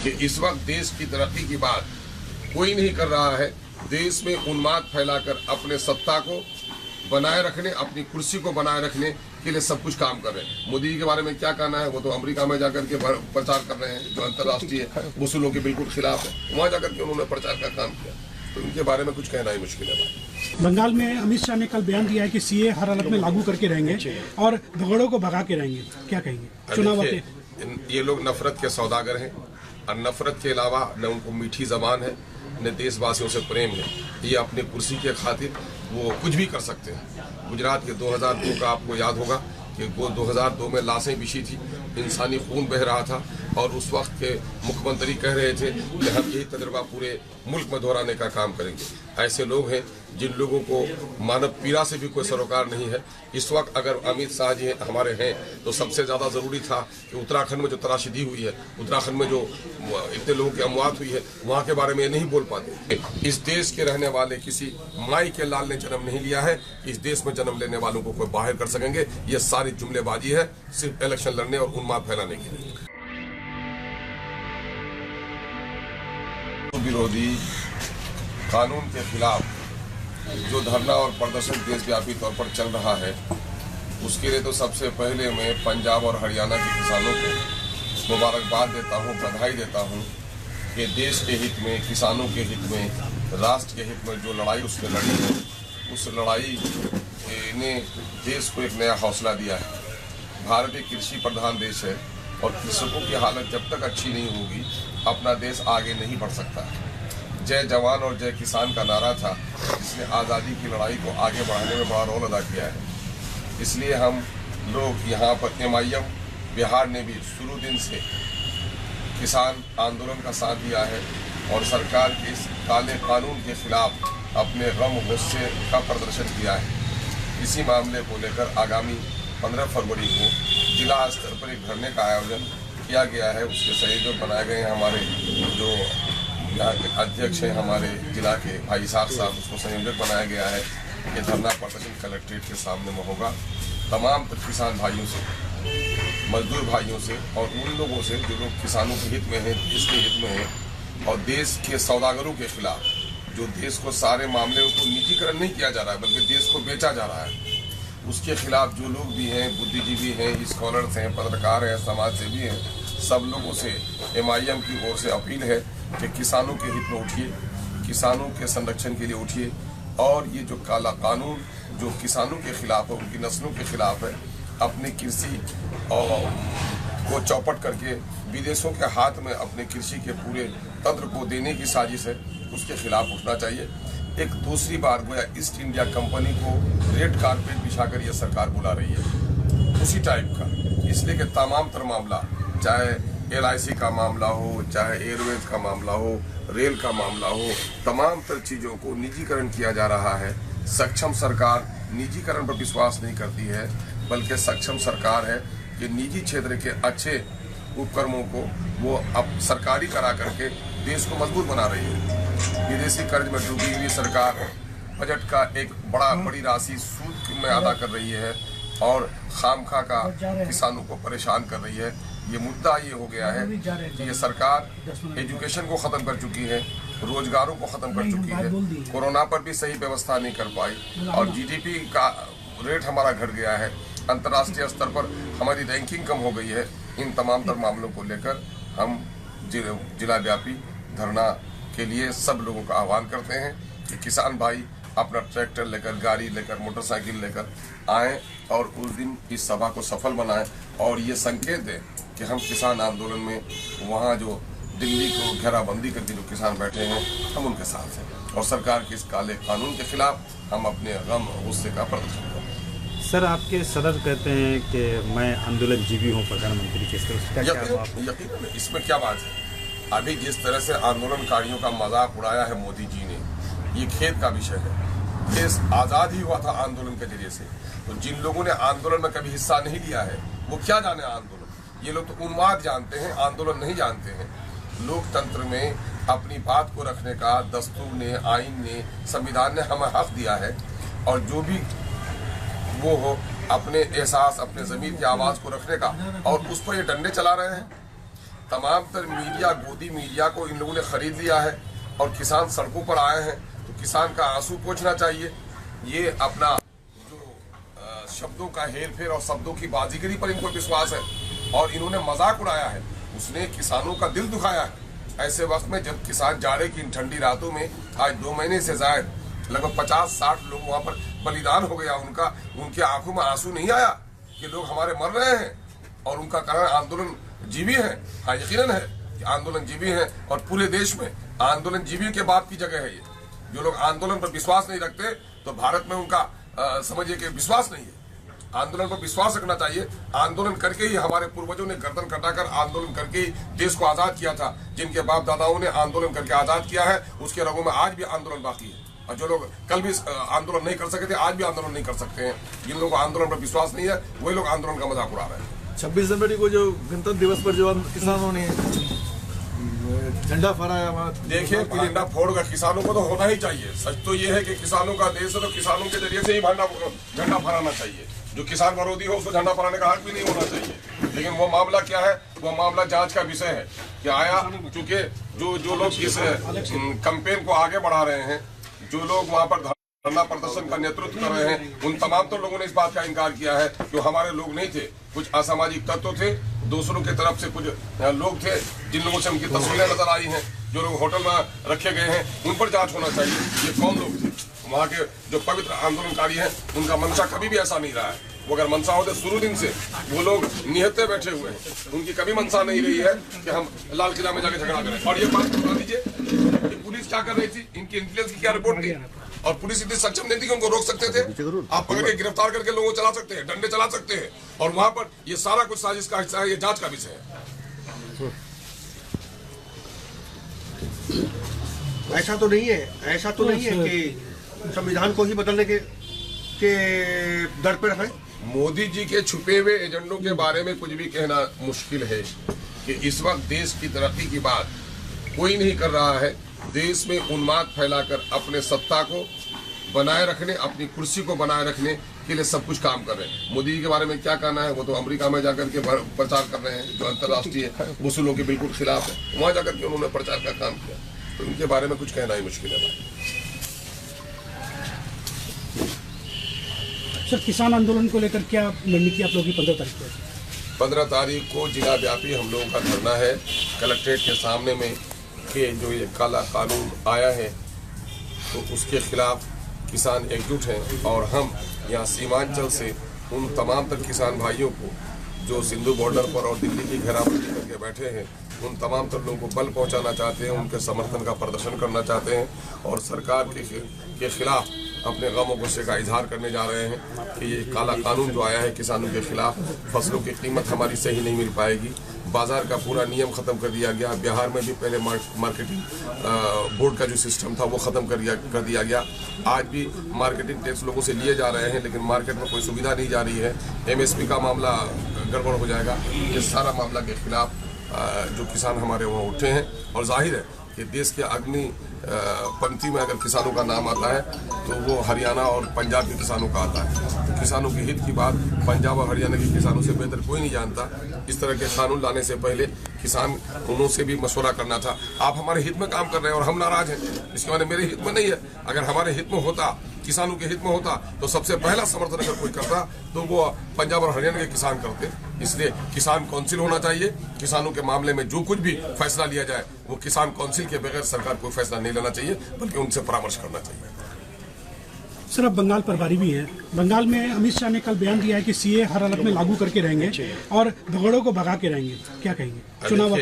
कि इस वक्त देश की तरक्की की बात कोई नहीं कर रहा है। देश में उन्माद फैलाकर अपने सत्ता को बनाए रखने, अपनी कुर्सी को बनाए रखने के लिए सब कुछ काम कर रहे हैं। मोदी जी के बारे में क्या कहना है, वो तो अमेरिका में जाकर के प्रचार कर रहे हैं, जो अंतर्राष्ट्रीय वसूलों के बिल्कुल खिलाफ है। वहां जाकर के उन्होंने प्रचार का काम किया, तो इनके बारे में कुछ कहना ही मुश्किल है। बंगाल में अमित शाह ने कल बयान दिया है कि सीए हर हालत में लागू करके रहेंगे और भगड़ों को भगा के रहेंगे, क्या कहेंगे चुनाव के? ये लोग नफरत के सौदागर हैं और नफरत के अलावा न उनको मीठी जबान है न देशवासियों से प्रेम है। ये अपने कुर्सी के खातिर वो कुछ भी कर सकते हैं। गुजरात के 2002 का आपको याद होगा कि वो 2002 में लाशें बिछी थी, इंसानी खून बह रहा था और उस वक्त के मुख्यमंत्री कह रहे थे कि हम यही तजुर्बा पूरे मुल्क में दोहराने का काम करेंगे। ऐसे लोग हैं जिन लोगों को मानव पीड़ा से भी कोई सरोकार नहीं है। इस वक्त अगर अमित शाह जी हमारे हैं तो सबसे ज़्यादा ज़रूरी था कि उत्तराखंड में जो तराशीदी हुई है, उत्तराखंड में जो इतने लोगों की अमवात हुई है, वहाँ के बारे में नहीं बोल पाते। इस देश के रहने वाले किसी माई के लाल ने जन्म नहीं लिया है। इस देश में जन्म लेने वालों को कोई बाहर कर सकेंगे? ये सारी जुमलेबाजी है, सिर्फ इलेक्शन लड़ने और उन्माद फैलाने के लिए। विरोधी कानून के खिलाफ जो धरना और प्रदर्शन देशव्यापी तौर पर चल रहा है, उसके लिए तो सबसे पहले मैं पंजाब और हरियाणा के किसानों को मुबारकबाद देता हूं, बधाई देता हूं कि देश के हित में, किसानों के हित में, राष्ट्र के हित में जो लड़ाई उसने लड़ी है, उस लड़ाई ने देश को एक नया हौसला दिया है। भारत एक कृषि प्रधान देश है और कृषकों की हालत जब तक अच्छी नहीं होगी अपना देश आगे नहीं बढ़ सकता। जय जवान और जय किसान का नारा था, जिसने आज़ादी की लड़ाई को आगे बढ़ाने में बड़ा रोल अदा किया है। इसलिए हम लोग यहाँ पर MIM बिहार ने भी शुरू दिन से किसान आंदोलन का साथ दिया है और सरकार के इस काले कानून के खिलाफ अपने गम गुस्से का प्रदर्शन किया है। इसी मामले को लेकर आगामी 15 फरवरी को जिला स्तर पर एक धरने का आयोजन किया गया है। उसके संयोजक बनाए गए हैं हमारे जो यहाँ के अध्यक्ष हैं, हमारे जिला के भाई साहब, उसको संयोजक बनाया गया है। ये धरना प्रदर्शन कलेक्ट्रेट के सामने में होगा। तमाम किसान भाइयों से, मजदूर भाइयों से और उन लोगों से जो लोग किसानों के हित में हैं, देश के हित में हैं और देश के सौदागरों के खिलाफ, जो देश को सारे मामले को निजीकरण नहीं किया जा रहा है बल्कि देश को बेचा जा रहा है, उसके खिलाफ जो लोग भी हैं, बुद्धिजीवी हैं, स्कॉलर्स हैं, पत्रकार हैं, समाज सेवी हैं, सब लोगों से MIM की ओर से अपील है कि किसानों के हित में उठिए, किसानों के संरक्षण के लिए उठिए और ये जो काला कानून जो किसानों के खिलाफ है, उनकी नस्लों के खिलाफ है, अपनी कृषि को चौपट करके विदेशों के हाथ में अपने कृषि के पूरे तंत्र को देने की साजिश है, उसके खिलाफ उठना चाहिए। एक दूसरी बार गोया ईस्ट इंडिया कंपनी को रेड कारपेट बिछाकर यह सरकार बुला रही है, उसी टाइप का। इसलिए कि तमाम तर मामला, चाहे LIC का मामला हो, चाहे एयरवेज का मामला हो, रेल का मामला हो, तमाम तर चीज़ों को निजीकरण किया जा रहा है। सक्षम सरकार निजीकरण पर विश्वास नहीं करती है, बल्कि सक्षम सरकार है कि निजी क्षेत्र के अच्छे उपक्रमों को वो अब सरकारी करा करके देश को मजबूत बना रही है। विदेशी कर्ज में डूबी हुई सरकार बजट का एक बड़ी राशि सूद में अदा कर रही है और खामखा का किसानों को परेशान कर रही है। ये मुद्दा ये हो गया है कि ये सरकार एजुकेशन को ख़त्म कर चुकी है, रोजगारों को ख़त्म कर चुकी है, कोरोना पर भी सही व्यवस्था नहीं कर पाई और GDP का रेट हमारा घट गया है, अंतर्राष्ट्रीय स्तर पर हमारी रैंकिंग कम हो गई है। इन तमाम तर मामलों को लेकर हम जिला व्यापी धरना के लिए सब लोगों का आह्वान करते हैं कि किसान भाई अपना ट्रैक्टर लेकर, गाड़ी लेकर, मोटरसाइकिल लेकर आएँ और उस दिन इस सभा को सफल बनाएं और ये संकेत दें कि हम किसान आंदोलन में वहाँ जो दिल्ली को घेराबंदी करके जो किसान बैठे हैं, हम उनके साथ हैं और सरकार के इस काले कानून के खिलाफ हम अपने गम गुस्से का प्रदर्शन करें। सर, आपके सदर कहते हैं कि मैं आंदोलन जीवी हूँ प्रधानमंत्री के, यकीनन इसमें क्या बात है। अभी जिस तरह से आंदोलनकारियों का मजाक उड़ाया है मोदी जी ने, ये खेद का विषय है। देश आज़ाद ही हुआ था आंदोलन के जरिए से, तो जिन लोगों ने आंदोलन में कभी हिस्सा नहीं लिया है वो क्या जाने आंदोलन। ये लोग तो उन्माद जानते हैं, आंदोलन नहीं जानते हैं। लोकतंत्र में अपनी बात को रखने का दस्तूर ने, आइन ने, संविधान ने हमें हक दिया है और जो भी वो हो अपने एहसास, अपने ज़मीर की आवाज़ को रखने का, और उस पर ये डंडे चला रहे हैं। तमाम तर मीडिया, गोदी मीडिया को इन लोगों ने खरीद लिया है और किसान सड़कों पर आए हैं। तो किसान का आंसू पोंछना चाहिए। ये अपना जो शब्दों का हेर फेर और शब्दों की बाजीगरी पर इनको विश्वास है और इन्होंने मजाक उड़ाया है, उसने किसानों का दिल दुखाया है। ऐसे वक्त में जब किसान जाड़े की इन ठंडी रातों में आज 2 महीने से जायद लगभग 50-60 लोग वहां पर बलिदान हो गया उनका, उनके आंखों में आंसू नहीं आया कि लोग हमारे मर रहे हैं और उनका कारण आंदोलन जीवी है। हाँ, यकीनन है कि आंदोलन जीवी है और पूरे देश में आंदोलन जीवी के बाप की जगह है। ये जो लोग आंदोलन पर विश्वास नहीं रखते तो भारत में उनका समझिए कि विश्वास नहीं है। आंदोलन पर विश्वास रखना चाहिए। आंदोलन करके ही हमारे पूर्वजों ने गर्दन कटाकर आंदोलन करके ही देश को आजाद किया था। जिनके बाप दादाओं ने आंदोलन करके आजाद किया है, उसके रगों में आज भी आंदोलन बाकी है। और जो लोग कल भी आंदोलन नहीं कर सके थे, आज भी आंदोलन नहीं कर सकते हैं। जिन लोगों को आंदोलन पर विश्वास नहीं है, वही लोग आंदोलन का मजाक उड़ा रहे हैं। 26 जनवरी को जो गणतंत्र दिवस पर जो किसानों ने झंडा फहराया, देखिए, झंडा फोड़कर किसानों को तो होना ही चाहिए। सच तो ये है कि किसानों का देश है तो किसानों के जरिए से ही झंडा फहराना चाहिए। जो किसान विरोधी हो उसको झंडा फहराने का हक भी नहीं होना चाहिए। लेकिन वो मामला क्या है, वो मामला जांच का विषय है कि आया, चूंकि जो लोग इस कैंपेन को आगे बढ़ा रहे हैं, जो लोग वहां पर धरना प्रदर्शन का नेतृत्व कर रहे हैं, उन तमाम तो लोगों ने इस बात का इनकार किया है कि हमारे लोग नहीं थे, कुछ असामाजिक तत्व थे, दूसरों की तरफ से कुछ लोग थे जिन लोगों से उनकी तस्वीरें नजर आई हैं, जो लोग होटल में रखे गए हैं, उन पर जांच होना चाहिए। ये कौन लोग थे? वहाँ के जो पवित्र आंदोलनकारी हैं, उनका मंशा कभी भी ऐसा नहीं रहा है। वो अगर मंशा होते शुरू दिन से वो लोग निहत्ते बैठे हुए हैं, उनकी कभी मंशा नहीं रही है कि हम लाल किला में जाकर झगड़ा करें। और ये बात बता दीजिए, पुलिस क्या कर रही थी, इनकी इंटेलिजेंस की क्या रिपोर्ट थी? और पुलिस इतनी सक्षम नहीं थी कि उनको रोक सकते थे। आप पकड़ के गिरफ्तार करके लोगों को चला सकते हैं, डंडे चला सकते हैं, और वहां पर ये सारा कुछ साजिश का हिस्सा है। ये जांच का विषय है। ऐसा तो नहीं है कि संविधान को ही बदलने के दर पर है। मोदी जी के छुपे हुए एजेंडों के बारे में कुछ भी कहना मुश्किल है कि इस वक्त देश की तरक्की की बात कोई नहीं कर रहा है। देश में उन्माद फैलाकर अपने सत्ता को बनाए रखने, अपनी कुर्सी को बनाए रखने के लिए सब कुछ काम कर रहे हैं। मोदी जी के बारे में क्या कहना है, वो तो अमेरिका में जाकर के प्रचार कर रहे हैं, जो अंतर्राष्ट्रीय उसूलों के बिल्कुल खिलाफ है। वहां जाकर के उन्होंने प्रचार का काम किया, तो उनके बारे में कुछ कहना ही मुश्किल है। सर, किसान आंदोलन को लेकर क्या रणनीति आप लोगों की 15 तारीख को? 15 तारीख को जिला व्यापी हम लोगों का धरना है कलेक्ट्रेट के सामने में कि जो ये काला कानून आया है तो उसके खिलाफ किसान एकजुट हैं। और हम यहाँ सीमांचल से उन तमाम तक किसान भाइयों को जो सिंधु बॉर्डर पर और दिल्ली की घेराबंदी करके बैठे हैं, उन तमाम तर लोगों को बल पहुंचाना चाहते हैं, उनके समर्थन का प्रदर्शन करना चाहते हैं और सरकार के खिलाफ अपने गम और गुस्से का इजहार करने जा रहे हैं कि ये काला कानून जो आया है किसानों के खिलाफ, फसलों की कीमत हमारी सही नहीं मिल पाएगी, बाजार का पूरा नियम खत्म कर दिया गया। बिहार में भी पहले मार्केटिंग बोर्ड का जो सिस्टम था वो खत्म कर दिया गया। आज भी मार्केटिंग टैक्स लोगों से लिए जा रहे हैं, लेकिन मार्केट में कोई सुविधा नहीं जा रही है। MSP का मामला गड़बड़ हो जाएगा। ये सारा मामला के खिलाफ जो किसान हमारे वहाँ उठे हैं और जाहिर है कि देश के अग्नि पंक्ति में अगर किसानों का नाम आता है तो वो हरियाणा और पंजाब के किसानों का आता है। तो किसानों के हित की बात पंजाब और हरियाणा के किसानों से बेहतर कोई नहीं जानता। इस तरह के कानून लाने से पहले किसानों से भी मशवरा करना था। आप हमारे हित में काम कर रहे हैं और हम नाराज हैं, इसके माने मेरे हित में नहीं है। अगर हमारे हित में होता, किसानों के हित में होता तो सबसे पहला समर्थन अगर कोई करता तो वो पंजाब और हरियाणा के किसान करते। इसलिए किसान काउंसिल होना चाहिए। किसानों के मामले में जो कुछ भी फैसला लिया जाए वो किसान काउंसिल के बगैर सरकार कोई फैसला नहीं लेना चाहिए, बल्कि उनसे परामर्श करना चाहिए। सर, अब बंगाल प्रभारी भी है। बंगाल में अमित शाह ने कल बयान दिया है कि CA हर हालत में लागू करके रहेंगे और भगड़ों को भगा के रहेंगे। क्या कहेंगे? चुनाव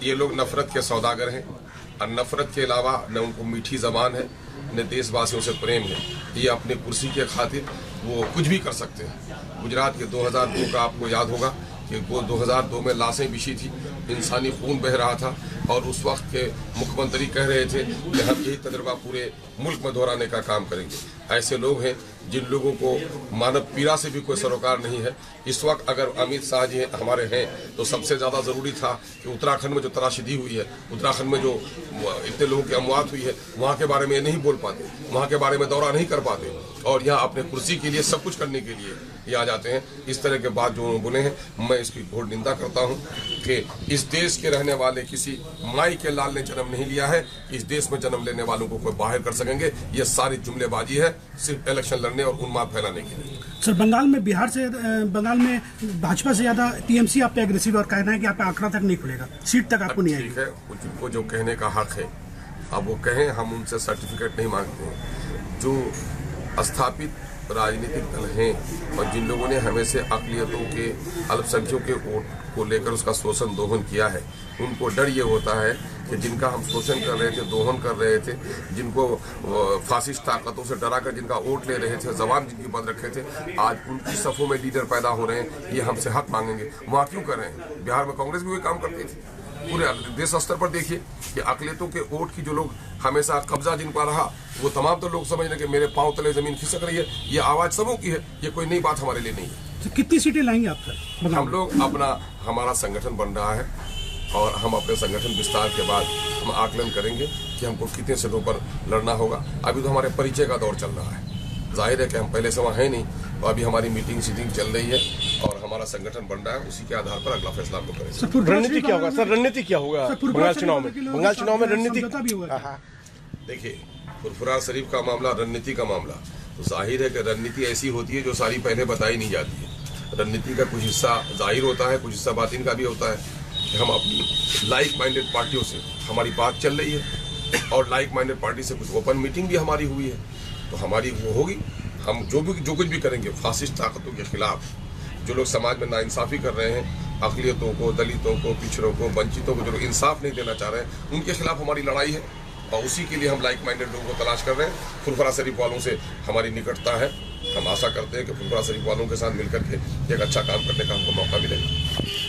ये लोग नफरत के सौदागर हैं और नफरत के अलावा न उनको मीठी जबान है न देशवासियों से प्रेम है। ये अपने कुर्सी के खातिर वो कुछ भी कर सकते हैं। गुजरात के 2002 का आपको याद होगा कि वो 2002 में लाशें बिछी थी, इंसानी खून बह रहा था और उस वक्त के मुख्यमंत्री कह रहे थे कि हम यही तजर्बा पूरे मुल्क में दोहराने का काम करेंगे। ऐसे लोग हैं जिन लोगों को मानव पीड़ा से भी कोई सरोकार नहीं है। इस वक्त अगर अमित शाह जी हमारे हैं तो सबसे ज़्यादा ज़रूरी था कि उत्तराखंड में जो त्रासदी हुई है, उत्तराखंड में जो इतने लोगों की अमवात हुई है, वहाँ के बारे में ये नहीं बोल पाते, वहाँ के बारे में दौरा नहीं कर पाते और यहाँ अपने कुर्सी के लिए सब कुछ करने के लिए ये आ जाते हैं। इस तरह के बात जो बोले हैं, मैं इसकी घोर निंदा करता हूँ कि इस देश के रहने वाले किसी माई के लाल ने जन्म नहीं लिया है, इस देश में जन्म लेने वालों को कोई बाहर कर सकेंगे। ये सारी जुमलेबाजी है सिर्फ इलेक्शन लड़ने और उन्माद फैलाने के लिए। सर, बंगाल में भाजपा से ज्यादा टीएमसी आप पे एग्रेसिव और कहना है कि आप पे आंकड़ा तक नहीं खुलेगा, सीट तक आपको नहीं आएगी। ठीक है, उनको जो कहने का हक है अब वो कहें, हम उनसे सर्टिफिकेट नहीं मांगते हैं। जो स्थापित राजनीतिक दल हैं और जिन लोगों ने हमेशा अक़लियतों के, अल्पसंख्यकों के वोट को लेकर उसका शोषण दोहन किया है, उनको डर ये होता है कि जिनका हम शोषण कर रहे थे, दोहन कर रहे थे, जिनको फासिस्ट ताकतों से डरा कर जिनका वोट ले रहे थे, जबान जिनकी बंद रखे थे, आज उनकी सफ़ों में लीडर पैदा हो रहे हैं। ये हमसे हक मांगेंगे। वहाँ क्यों कर रहे हैं? बिहार में कांग्रेस भी वही काम करती थी। पूरे देश स्तर पर देखिए कि अक़लियतों के वोट की जो लोग हमेशा कब्जा जिनका रहा, वो तमाम तो लोग समझ रहे कि मेरे पांव तले जमीन खिसक रही है। ये आवाज़ सबों की है, ये कोई नई बात हमारे लिए नहीं है। तो कितनी सीटें लाएंगे आप सर? हम लोग हमारा संगठन बन रहा है और हम अपने संगठन विस्तार के बाद हम आकलन करेंगे कि हमको कितने सीटों पर लड़ना होगा। अभी तो हमारे परिचय का दौर चल रहा है। जाहिर है कि हम पहले से वहाँ है नहीं, तो अभी हमारी मीटिंग चल रही है और हमारा संगठन बन रहा है। उसी के आधार पर अगला फैसला हम लोग करेंगे। रणनीति क्या होगा सर? रणनीति क्या होगा बंगाल चुनाव में? बंगाल चुनाव में रणनीति देखिए, फुरफुरा शरीफ का मामला रणनीति का मामला, तो जाहिर है कि रणनीति ऐसी होती है जो सारी पहले बताई नहीं जाती है। रणनीति का कुछ हिस्सा जाहिर होता है, कुछ हिस्सा बातिन का भी होता है कि हम अपनी लाइक माइंडेड पार्टियों से हमारी बात चल रही है और लाइक माइंडेड पार्टी से कुछ ओपन मीटिंग भी हमारी हुई है, तो हमारी वो होगी। हम जो कुछ भी करेंगे फासिस्ट ताकतों के खिलाफ, जो लोग समाज में नाइंसाफ़ी कर रहे हैं, अक़लियतों को, दलितों को, पिछड़ों को, वंचितों को, जो लोग इंसाफ नहीं देना चाह रहे हैं, उनके खिलाफ हमारी लड़ाई है और उसी के लिए हम लाइक माइंडेड लोगों को तलाश कर रहे हैं। फुरफुरा शरीफ वालों से हमारी निकटता है। हम आशा करते हैं कि फुरफुरा शरीफ वालों के साथ मिलकर के एक अच्छा काम करने का हमको मौका मिलेगा।